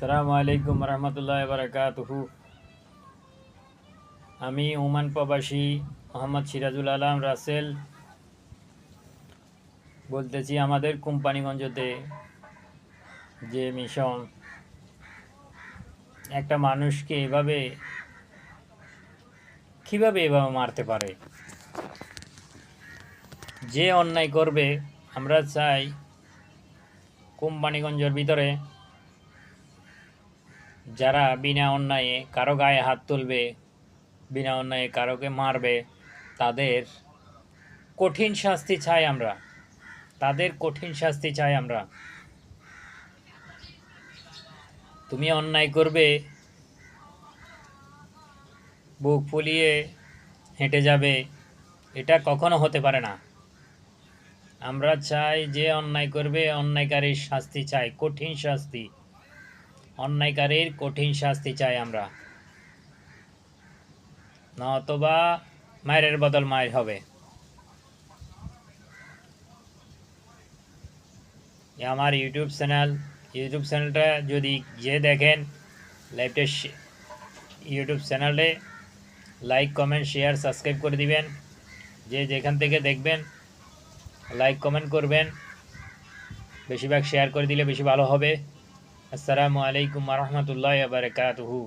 আসসালামু আলাইকুম রহমতুল্লাহ বারাকাতুহু। আমি ওমান প্রবাসী মোহাম্মদ সিরাজুল আলম রাসেল বলতেছি। আমাদের কোম্পানিগঞ্জতে যে মিশন একটা মানুষকে কিভাবে এভাবে মারতে পারে, যে অন্যায় করবে। আমরা চাই কোম্পানিগঞ্জের ভিতরে যারা বিনা অন্যায়ে কারো গায়ে হাত তুলবে, বিনা অন্যায়ে কারোকে মারবে, তাদের কঠিন শাস্তি চাই আমরা। তাদের কঠিন শাস্তি চাই আমরা। তুমি অন্যায় করবে, বুক ফুলিয়ে হেঁটে যাবে, এটা কখনো হতে পারে না। আমরা চাই যে অন্যায় করবে, অন্যায়কারীর শাস্তি চাই, কঠিন শাস্তি। অন্যায়কারীর কঠিন শাস্তি চাই আমরা, নতবা মায়ের বদল মায়ের হবে। আমার ইউটিউব চ্যানেলটা যদি যে দেখেন, লাইভটা ইউটিউব চ্যানেলে লাইক কমেন্ট শেয়ার সাবস্ক্রাইব করে দিবেন। যে যেখান থেকে দেখবেন লাইক কমেন্ট করবেন, বেশিরভাগ শেয়ার করে দিলে বেশি ভালো হবে। আসসালামু আলাইকুম রহমতুল্লাহ বারাকাতুহু।